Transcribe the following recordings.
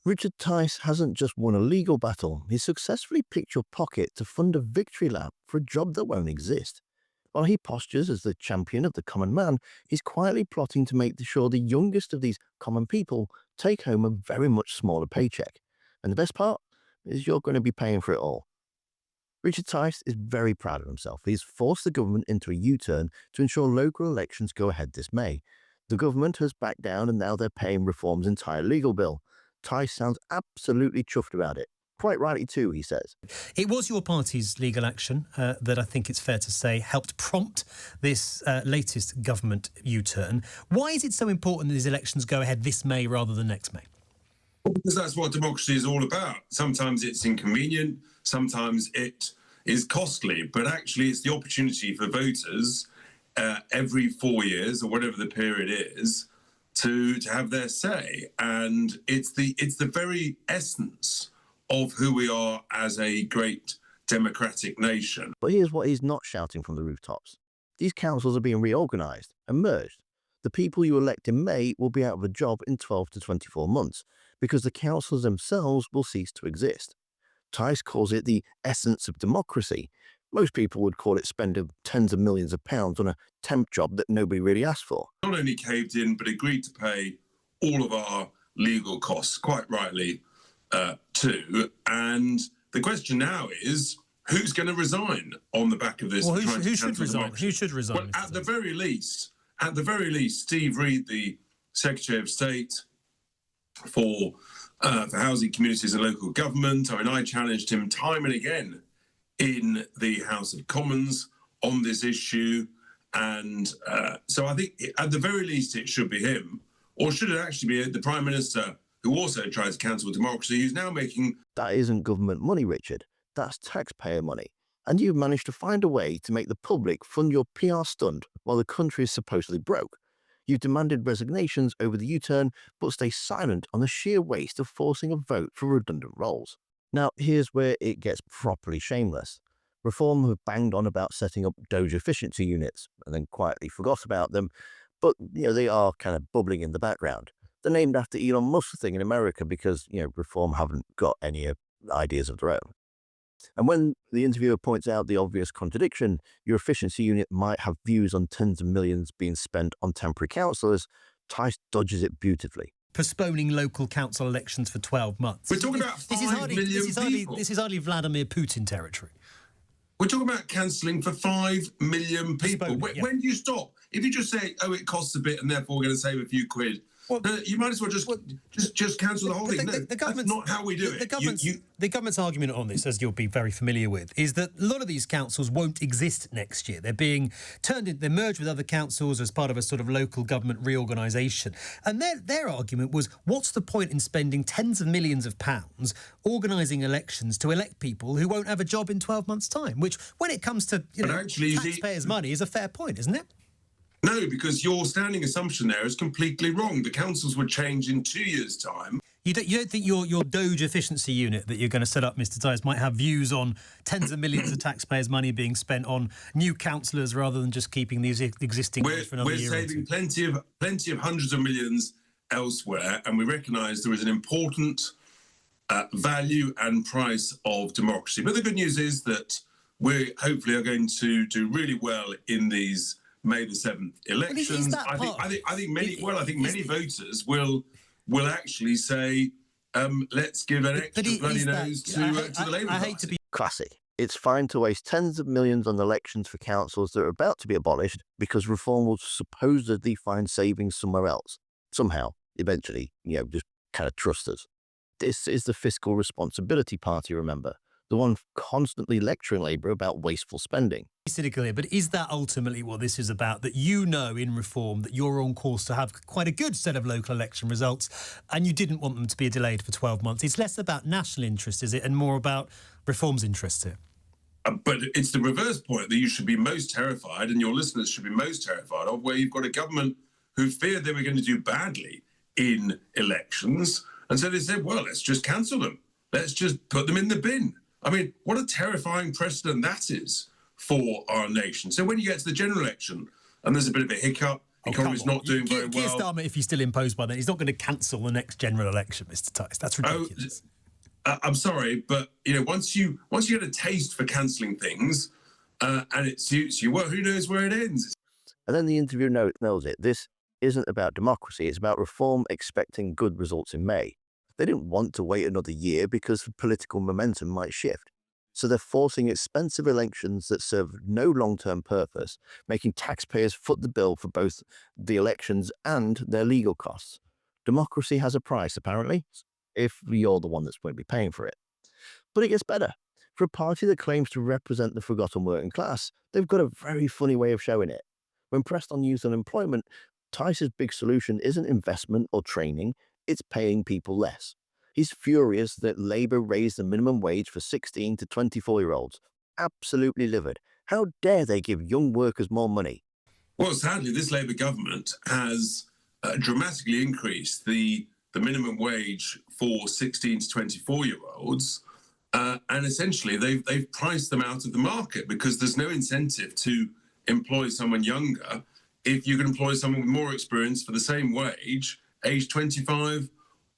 Richard Tice hasn't just won a legal battle, he's successfully picked your pocket to fund a victory lap for a job that won't exist. While he postures as the champion of the common man, he's quietly plotting to make sure the youngest of these common people take home a very much smaller paycheck. And the best part is you're going to be paying for it all. Richard Tice is very proud of himself. He's forced the government into a U-turn to ensure local elections go ahead this May. The government has backed down and now they're paying Reform's entire legal bill. Tice sounds absolutely chuffed about it. Quite rightly too, he says. It was your party's legal action that I think it's fair to say helped prompt this latest government U-turn. Why is it so important that these elections go ahead this May rather than next May? Because that's what democracy is all about. Sometimes it's inconvenient, sometimes it is costly, but actually it's the opportunity for voters every 4 years or whatever the period is to have their say. And it's the very essence of who we are as a great democratic nation. But here's what he's not shouting from the rooftops. These councils are being reorganised and merged. The people you elect in May will be out of a job in 12 to 24 months because the councils themselves will cease to exist. Tice calls it the essence of democracy. Most people would call it spending tens of millions of pounds on a temp job that nobody really asked for. Not only caved in, but agreed to pay all of our legal costs, quite rightly, too. And the question now is, who's going to resign on the back of this? Well, who should resign? Who should resign? Well, at the very least, Steve Reed, the Secretary of State for Housing, Communities and Local Government. I mean, I challenged him time and again in the House of Commons on this issue. And so I think at the very least it should be him. Or should it actually be the Prime Minister, who also tried to cancel democracy, who's now making... That isn't government money, Richard. That's taxpayer money. And you've managed to find a way to make the public fund your PR stunt while the country is supposedly broke. You've demanded resignations over the U-turn, but stay silent on the sheer waste of forcing a vote for redundant roles. Now, here's where it gets properly shameless. Reform have banged on about setting up Doge efficiency units, and then quietly forgot about them, but they are kind of bubbling in the background. They're named after Elon Musk's thing in America because Reform haven't got any ideas of their own. And when the interviewer points out the obvious contradiction, your efficiency unit might have views on tens of millions being spent on temporary councillors, Tice dodges it beautifully. Postponing local council elections for 12 months. We're talking about 5 million people. This is hardly Vladimir Putin territory. We're talking about cancelling for 5 million people. When do you stop? If you just say, oh, it costs a bit and therefore we're going to save a few quid, well, no, you might as well just cancel the whole thing. No, that's not how we do it. The government's argument on this, as you'll be very familiar with, is that a lot of these councils won't exist next year. They're being they're merged with other councils as part of a sort of local government reorganisation. And their argument was, what's the point in spending tens of millions of pounds organising elections to elect people who won't have a job in 12 months' time? Which, when it comes to taxpayers' money, is a fair point, isn't it? No, because your standing assumption there is completely wrong. The councils would change in 2 years' time. You don't think your Doge efficiency unit that you're going to set up, Mr. Tice, might have views on tens of millions of taxpayers' money being spent on new councillors rather than just keeping these existing ones for another year or two? We're saving plenty of hundreds of millions elsewhere, and we recognise there is an important value and price of democracy. But the good news is that we hopefully are going to do really well in these May the 7th elections. I think many voters will actually say, let's give an extra bloody nose to the Labour Party. Classic. It's fine to waste tens of millions on elections for councils that are about to be abolished because Reform will supposedly find savings somewhere else. Somehow, eventually, just kind of trust us. This is the Fiscal Responsibility Party, remember? The one constantly lecturing Labour about wasteful spending. Cynical here, but is that ultimately what this is about? That in Reform that you're on course to have quite a good set of local election results and you didn't want them to be delayed for 12 months. It's less about national interest, is it, and more about Reform's interests here? But it's the reverse point that you should be most terrified, and your listeners should be most terrified of, where you've got a government who feared they were going to do badly in elections. And so they said, well, let's just cancel them. Let's just put them in the bin. I mean, what a terrifying precedent that is for our nation. So when you get to the general election and there's a bit of a hiccup, Oh, come economy's on. not doing very Keir well. Starmer, if he's still imposed by then, he's not going to cancel the next general election, Mr. Tice. That's Oh, ridiculous. I'm sorry, but once you get a taste for cancelling things, and it suits you, well, who knows where it ends? And then the interviewer nails it. This isn't about democracy, it's about reform expecting good results in May. They didn't want to wait another year because political momentum might shift. So they're forcing expensive elections that serve no long-term purpose, making taxpayers foot the bill for both the elections and their legal costs. Democracy has a price, apparently, if you're the one that's going to be paying for it. But it gets better. For a party that claims to represent the forgotten working class, they've got a very funny way of showing it. When pressed on youth unemployment, Tice's big solution isn't investment or training, it's paying people less. He's furious that Labour raised the minimum wage for 16 to 24-year-olds. Absolutely livid. How dare they give young workers more money? Well, sadly, this Labour government has dramatically increased the minimum wage for 16 to 24-year-olds. And essentially, they've priced them out of the market because there's no incentive to employ someone younger if you can employ someone with more experience for the same wage, age 25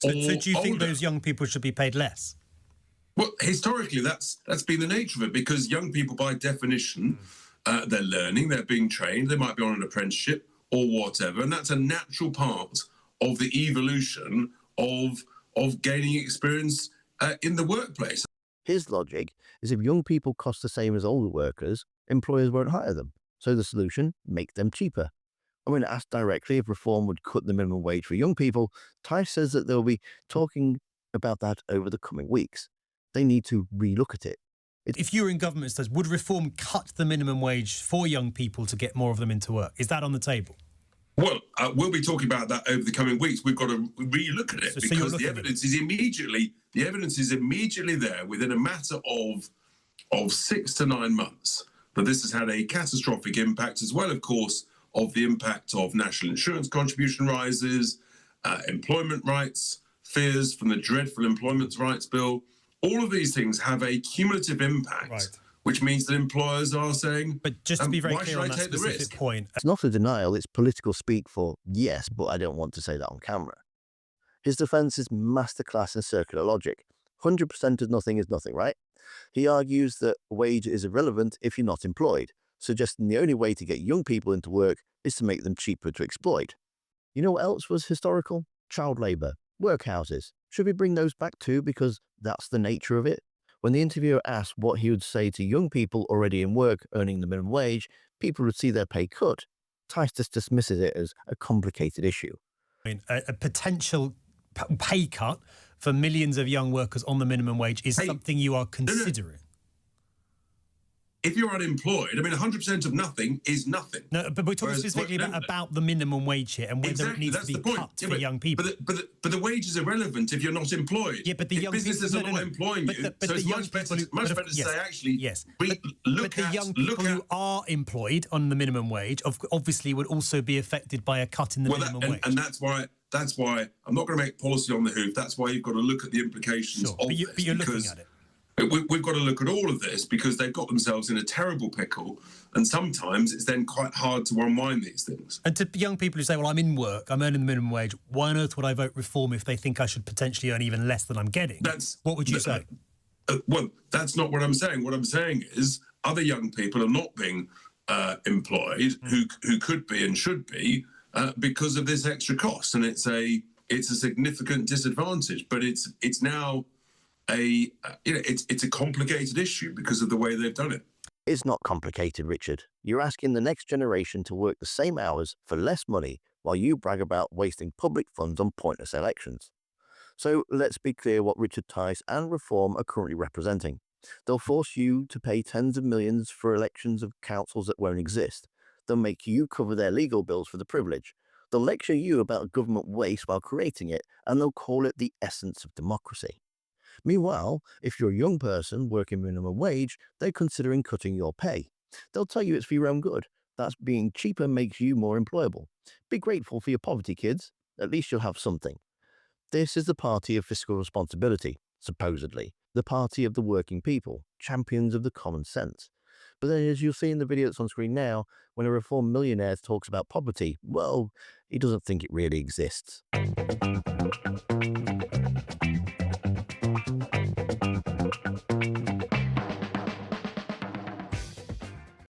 So or do you think older. those young people should be paid less? Well, historically, that's been the nature of it because young people, by definition, they're learning, they're being trained, they might be on an apprenticeship or whatever, and that's a natural part of the evolution of gaining experience in the workplace. His logic is if young people cost the same as older workers, employers won't hire them. So the solution, make them cheaper. And when asked directly if reform would cut the minimum wage for young people, Tice says that they'll be talking about that over the coming weeks. They need to relook at it. If you were in government, it says, would reform cut the minimum wage for young people to get more of them into work? Is that on the table? Well, we'll be talking about that over the coming weeks. We've got to relook at it because the evidence is immediately there within a matter of 6 to 9 months. But this has had a catastrophic impact, as well, of course, of the impact of national insurance contribution rises, employment rights, fears from the dreadful Employment Rights Bill. All of these things have a cumulative impact. Right. Which means that employers are saying, but just to be very why clear should on I that take the specific risk? point, It's not a denial, it's political speak for, yes, but I don't want to say that on camera. His defense is masterclass in circular logic. 100% of nothing is nothing, right? He argues that wage is irrelevant if you're not employed, suggesting the only way to get young people into work is to make them cheaper to exploit. You know what else was historical? Child labour, workhouses. Should we bring those back too because that's the nature of it? When the interviewer asked what he would say to young people already in work earning the minimum wage, people would see their pay cut. Tice just dismisses it as a complicated issue. a potential pay cut for millions of young workers on the minimum wage is something you are considering. If you're unemployed, 100% of nothing is nothing. No, but we're talking specifically about the minimum wage here and whether it needs to be cut for young people. But the wage is irrelevant if you're not employed. Yeah, but the young businesses are not employing you, so it's much better to say actually. Yes, but the young people who are employed on the minimum wage obviously would also be affected by a cut in the minimum wage. And that's why I'm not going to make policy on the hoof. That's why you've got to look at the implications of this. But you're looking at it. We've got to look at all of this because they've got themselves in a terrible pickle, and sometimes it's then quite hard to unwind these things. And to young people who say, well, I'm in work, I'm earning the minimum wage, why on earth would I vote reform if they think I should potentially earn even less than I'm getting? What would you say? Well, that's not what I'm saying. What I'm saying is other young people are not being employed who could be and should be because of this extra cost, and it's a significant disadvantage. But it's now it's a complicated issue because of the way they've done it. It's not complicated, Richard. You're asking the next generation to work the same hours for less money while you brag about wasting public funds on pointless elections. So let's be clear what Richard Tice and Reform are currently representing. They'll force you to pay tens of millions for elections of councils that won't exist. They'll make you cover their legal bills for the privilege. They'll lecture you about government waste while creating it, and they'll call it the essence of democracy. Meanwhile, if you're a young person working minimum wage, they're considering cutting your pay. They'll tell you it's for your own good. That's being cheaper makes you more employable. Be grateful for your poverty, kids. At least you'll have something. This is the party of fiscal responsibility, supposedly. The party of the working people, champions of the common sense. But then, as you'll see in the video that's on screen now, when a reformed millionaire talks about poverty, well, he doesn't think it really exists.